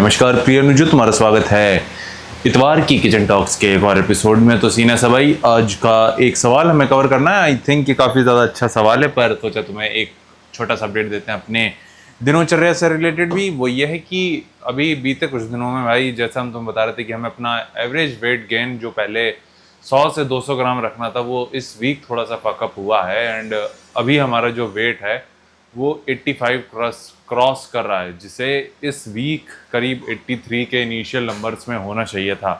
नमस्कार प्रिय अनुजो, तुम्हारा स्वागत है इतवार की किचन टॉक्स के एक और एपिसोड में। तो सीना सा भाई, आज का एक सवाल हमें कवर करना है। आई थिंक ये काफ़ी ज़्यादा अच्छा सवाल है, पर सोचा तुम्हें एक छोटा सा अपडेट देते हैं अपने दिनोचर्या से रिलेटेड भी। वो ये है कि अभी बीते कुछ दिनों में भाई, जैसा हम तुम बता रहे थे कि हमें अपना एवरेज वेट गेन जो पहले 100 से 200 ग्राम रखना था, वो इस वीक थोड़ा सा फकअप हुआ है। एंड अभी हमारा जो वेट है वो 85 क्रॉस कर रहा है, जिसे इस वीक करीब 83 के इनिशियल नंबर्स में होना चाहिए था।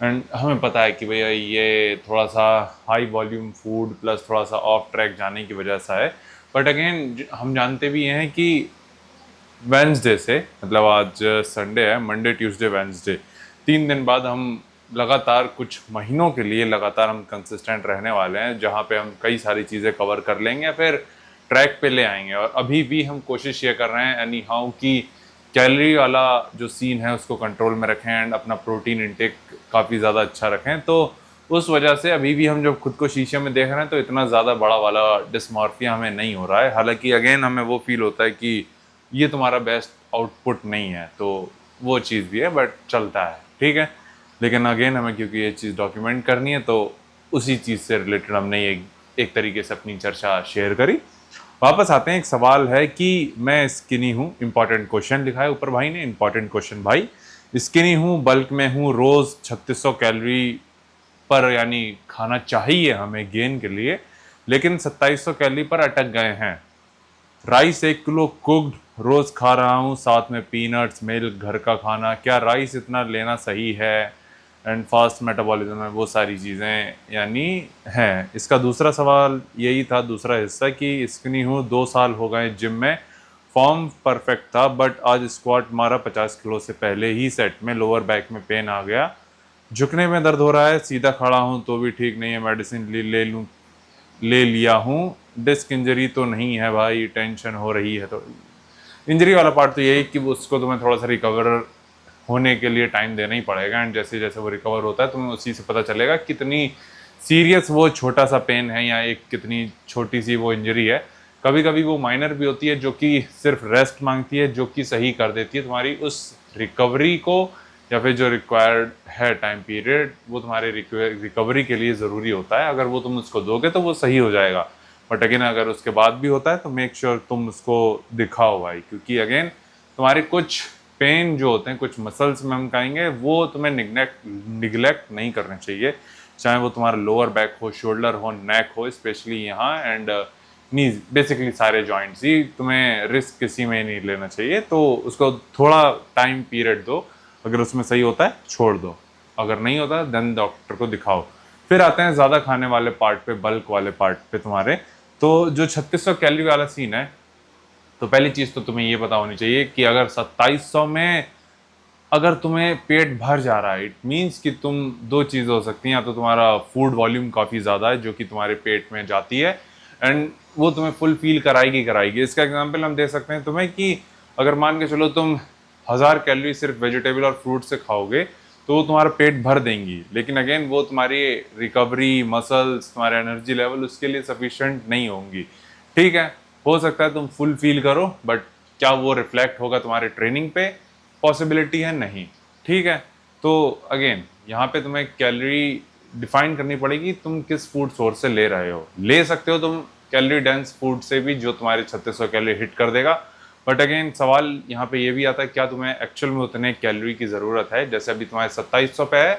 एंड हमें पता है कि भैया ये थोड़ा सा हाई वॉल्यूम फूड प्लस थोड़ा सा ऑफ ट्रैक जाने की वजह से है। बट अगेन हम जानते भी हैं कि वेंसडे से, मतलब आज संडे है, मंडे ट्यूसडे वेंसडे 3 दिन बाद हम लगातार कुछ महीनों के लिए लगातार हम कंसिस्टेंट रहने वाले हैं, जहाँ पे हम कई सारी चीज़ें कवर कर लेंगे, फिर ट्रैक पे ले आएंगे। और अभी भी हम कोशिश ये कर रहे हैं एनी हाउ कि कैलोरी वाला जो सीन है उसको कंट्रोल में रखें एंड अपना प्रोटीन इंटेक काफ़ी ज़्यादा अच्छा रखें। तो उस वजह से अभी भी हम जब खुद को शीशे में देख रहे हैं तो इतना ज़्यादा बड़ा वाला डिस्मॉर्फिया हमें नहीं हो रहा है। हालांकि अगेन हमें वो फील होता है कि ये तुम्हारा बेस्ट आउटपुट नहीं है, तो वो चीज़ भी है, बट चलता है, ठीक है। लेकिन अगेन हमें क्योंकि ये चीज़ डॉक्यूमेंट करनी है, तो उसी चीज़ से रिलेटेड हमने एक तरीके से अपनी चर्चा शेयर करी। वापस आते हैं, एक सवाल है कि मैं स्किनी हूँ, इंपॉर्टेंट क्वेश्चन लिखा है ऊपर भाई ने, इंपॉर्टेंट क्वेश्चन भाई। स्किनी हूँ, बल्क में हूँ, रोज़ 3600 कैलोरी पर यानी खाना चाहिए हमें गेन के लिए, लेकिन 2700 कैलोरी पर अटक गए हैं। राइस 1 किलो कुक्ड रोज़ खा रहा हूँ, साथ में पीनट्स, मिल्क, घर का खाना। क्या राइस इतना लेना सही है? एंड फास्ट मेटाबॉलिज्म है, वो सारी चीज़ें यानी हैं। इसका दूसरा सवाल यही था, दूसरा हिस्सा, कि स्किनी हूँ, 2 साल हो गए जिम में, फॉर्म परफेक्ट था, बट आज स्क्वाट मारा 50 किलो से पहले ही सेट में लोअर बैक में पेन आ गया, झुकने में दर्द हो रहा है, सीधा खड़ा हूँ तो भी ठीक नहीं है, मेडिसिन ले लिया हूँ। डिस्क इंजरी तो नहीं है भाई, टेंशन हो रही है। तो इंजरी वाला पार्ट तो यही कि उसको तुम्हें थोड़ा सा रिकवर होने के लिए टाइम देना ही पड़ेगा, एंड जैसे जैसे वो रिकवर होता है तुम्हें उसी से पता चलेगा कितनी सीरियस वो छोटा सा पेन है या एक कितनी छोटी सी वो इंजरी है। कभी कभी वो माइनर भी होती है जो कि सिर्फ रेस्ट मांगती है, जो कि सही कर देती है तुम्हारी उस रिकवरी को, या फिर जो रिक्वायर्ड है टाइम पीरियड वो तुम्हारे रिकवरी के लिए ज़रूरी होता है। अगर वो तुम उसको दोगे तो वो सही हो जाएगा। बट अगेन अगर उसके बाद भी होता है तो मेक श्योर तुम उसको दिखाओ भाई, क्योंकि अगेन तुम्हारे कुछ पेन जो होते हैं, कुछ मसल्स में हम कहेंगे, वो तुम्हें निगलेक्ट नहीं करने चाहिए। चाहे वो तुम्हारा लोअर बैक हो, शोल्डर हो, नेक हो, स्पेशली यहाँ, एंड नीज, बेसिकली सारे जॉइंट्स ही तुम्हें रिस्क किसी में नहीं लेना चाहिए। तो उसको थोड़ा टाइम पीरियड दो, अगर उसमें सही होता है छोड़ दो, अगर नहीं होता देन डॉक्टर को दिखाओ। फिर आते हैं ज़्यादा खाने वाले पार्ट पे, बल्क वाले पार्ट पे तुम्हारे। तो जो 3600 कैलोरी वाला सीन है, तो पहली चीज़ तो तुम्हें ये पता होनी चाहिए कि अगर 2700 में अगर तुम्हें पेट भर जा रहा है, इट मीन्स कि तुम दो चीज़ें हो सकती हैं, या तो तुम्हारा फूड वॉल्यूम काफ़ी ज़्यादा है जो कि तुम्हारे पेट में जाती है, एंड वो तुम्हें फुल फील कराएगी। इसका एग्जांपल हम दे सकते हैं तुम्हें कि अगर मान के चलो तुम 1000 कैलोरी सिर्फ वेजिटेबल और फ्रूट से खाओगे तो वो तुम्हारा पेट भर देंगी, लेकिन अगेन वो तुम्हारी रिकवरी, मसल्स, तुम्हारे एनर्जी लेवल उसके लिए सफिशेंट नहीं होंगी। ठीक है, हो सकता है तुम फुल फील करो, बट क्या वो रिफ्लेक्ट होगा तुम्हारे ट्रेनिंग पे? पॉसिबिलिटी है नहीं। ठीक है, तो अगेन यहाँ पे तुम्हें कैलोरी डिफाइन करनी पड़ेगी, तुम किस फूड सोर्स से ले रहे हो। ले सकते हो तुम कैलोरी डेंस फूड से भी जो तुम्हारे 3600 कैलोरी हिट कर देगा, बट अगेन सवाल यहाँ पे ये भी आता है, क्या तुम्हें एक्चुअल में उतने कैलोरी की ज़रूरत है? जैसे अभी तुम्हारे 2700 पे है,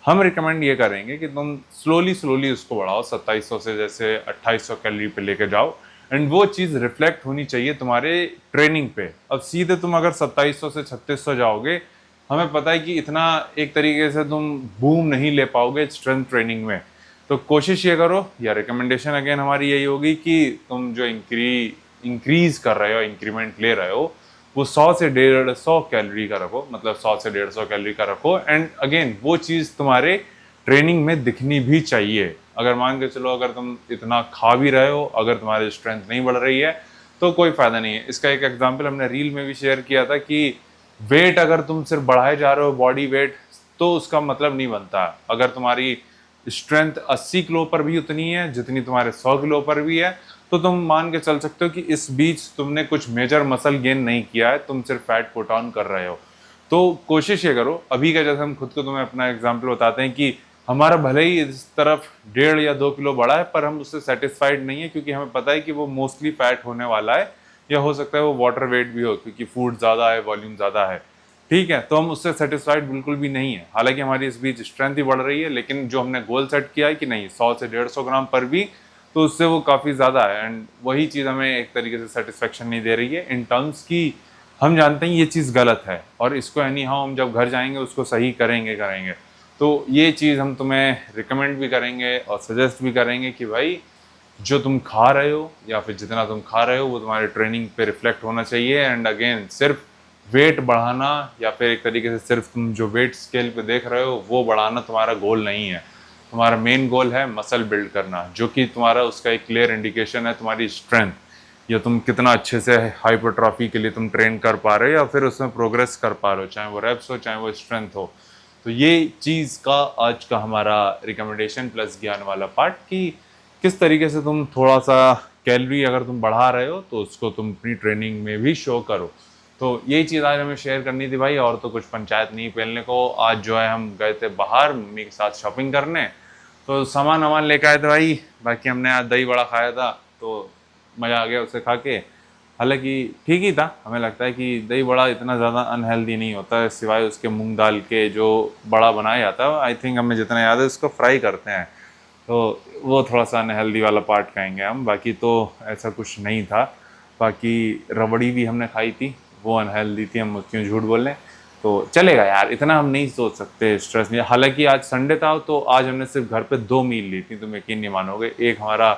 हम रिकमेंड ये करेंगे कि तुम स्लोली उसको बढ़ाओ, 2700 से जैसे 2800 कैलोरी पे लेके जाओ, एंड वो चीज़ रिफ्लेक्ट होनी चाहिए तुम्हारे ट्रेनिंग पे। अब सीधे तुम अगर 2700 से 3600 जाओगे, हमें पता है कि इतना एक तरीके से तुम बूम नहीं ले पाओगे स्ट्रेंथ ट्रेनिंग में। तो कोशिश ये करो, या रिकमेंडेशन अगेन हमारी यही होगी कि तुम जो इंक्रीज कर रहे हो, इंक्रीमेंट ले रहे हो, वो 100 से 150 कैलोरी का रखो, मतलब 100 से 150 कैलोरी का रखो। एंड अगेन वो चीज़ तुम्हारे ट्रेनिंग में दिखनी भी चाहिए। अगर मान के चलो अगर तुम इतना खा भी रहे हो, अगर तुम्हारी स्ट्रेंथ नहीं बढ़ रही है तो कोई फ़ायदा नहीं है। इसका एक एग्जांपल हमने रील में भी शेयर किया था कि वेट अगर तुम सिर्फ बढ़ाए जा रहे हो, बॉडी वेट, तो उसका मतलब नहीं बनता। अगर तुम्हारी स्ट्रेंथ 80 किलो पर भी उतनी है जितनी तुम्हारे 100 किलो पर भी है, तो तुम मान के चल सकते हो कि इस बीच तुमने कुछ मेजर मसल गेन नहीं किया है, तुम सिर्फ फैट पुट ऑन कर रहे हो। तो कोशिश ये करो, अभी का जैसे हम खुद को तुम्हें अपना एग्जाम्पल बताते हैं कि हमारा भले ही इस तरफ 1.5 या 2 किलो बढ़ा है, पर हम उससे सेटिस्फाइड नहीं है, क्योंकि हमें पता है कि वो मोस्टली फैट होने वाला है, या हो सकता है वो वाटर वेट भी हो, क्योंकि फूड ज़्यादा है, वॉल्यूम ज़्यादा है। ठीक है, तो हम उससे सेटिस्फाइड बिल्कुल भी नहीं है। हालांकि हमारी इस बीच स्ट्रेंथ ही बढ़ रही है, लेकिन जो हमने गोल सेट किया है कि नहीं 100 से 150 ग्राम पर वीक, तो उससे वो काफ़ी ज़्यादा है। एंड वही चीज़ हमें एक तरीके से सेटिस्फेक्शन नहीं दे रही है, इन टर्म्स की हम जानते हैं ये चीज़ गलत है, और इसको एनी हाउ हम जब घर जाएंगे उसको सही करेंगे। तो ये चीज़ हम तुम्हें रिकमेंड भी करेंगे और सजेस्ट भी करेंगे कि भाई जो तुम खा रहे हो या फिर जितना तुम खा रहे हो वो तुम्हारे ट्रेनिंग पे रिफ्लेक्ट होना चाहिए। एंड अगेन, सिर्फ वेट बढ़ाना या फिर एक तरीके से सिर्फ तुम जो वेट स्केल पे देख रहे हो वो बढ़ाना तुम्हारा गोल नहीं है। तुम्हारा मेन गोल है मसल बिल्ड करना, जो कि तुम्हारा उसका एक क्लियर इंडिकेशन है तुम्हारी स्ट्रेंथ, या तुम कितना अच्छे से हाइपरट्रॉफी के लिए तुम ट्रेन कर पा रहे हो या फिर उसमें प्रोग्रेस कर पा रहे हो, चाहे वो रेप्स हो चाहे वो स्ट्रेंथ हो। तो ये चीज़ का आज का हमारा रिकमेंडेशन प्लस ज्ञान वाला पार्ट, कि किस तरीके से तुम थोड़ा सा कैलोरी अगर तुम बढ़ा रहे हो तो उसको तुम अपनी ट्रेनिंग में भी शो करो। तो यही चीज़ आज हमें शेयर करनी थी भाई, और तो कुछ पंचायत नहीं पेलने को। आज जो है हम गए थे बाहर मम्मी के साथ शॉपिंग करने, तो सामान वामान लेकर आए थे भाई। बाकी हमने आज दही बड़ा खाया था, तो मज़ा आ गया उसे खा के। हालांकि ठीक ही था, हमें लगता है कि दही बड़ा इतना ज़्यादा अनहेल्दी नहीं होता है, सिवाय उसके मूंग दाल के जो बड़ा बनाया जाता है। आई थिंक हमें जितना याद है उसको फ्राई करते हैं, तो वो थोड़ा सा अनहेल्दी वाला पार्ट कहेंगे हम। बाकी तो ऐसा कुछ नहीं था। बाकी रबड़ी भी हमने खाई थी, वो अनहेल्दी थी, हम क्यों झूठ बोल रहे हैं। तो चलेगा यार, इतना हम नहीं सोच सकते, स्ट्रेस नहीं। हालांकि आज संडे था, तो आज हमने सिर्फ घर पे 2 मील ली थी, तुम यकीन नहीं मानोगे। एक हमारा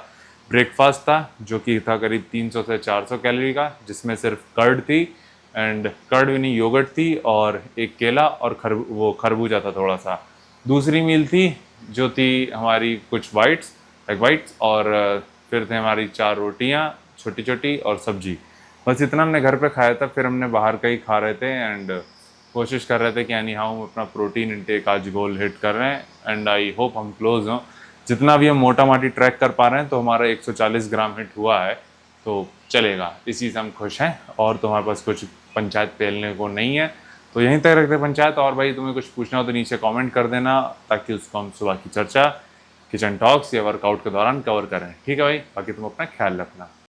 ब्रेकफास्ट था जो कि था करीब 300 से 400 कैलोरी का, जिसमें सिर्फ कर्ड थी, एंड कर्ड भी नहीं, योगर्ट थी, और एक केला और वो खरबूजा था थोड़ा सा। दूसरी मील थी जो थी हमारी कुछ वाइट्स, एग वाइट्स, और फिर थे हमारी 4 रोटियां छोटी छोटी और सब्जी। बस इतना हमने घर पे खाया था, फिर हमने बाहर का ही खा रहे थे। एंड कोशिश कर रहे थे कि यानी हम अपना प्रोटीन इंटेक आज गोल हिट कर रहे हैं, एंड आई होप हम क्लोज हों। जितना भी हम मोटा माटी ट्रैक कर पा रहे हैं, तो हमारा 140 ग्राम हिट हुआ है, तो चलेगा, इसी से हम खुश हैं। और तो हमारे पास कुछ पंचायत पेलने को नहीं है, तो यहीं तक रखते पंचायत। और भाई तुम्हें कुछ पूछना हो तो नीचे कमेंट कर देना, ताकि उसको हम सुबह की चर्चा किचन टॉक्स या वर्कआउट के दौरान कवर करें। ठीक है भाई, बाकी तुम अपना ख्याल रखना।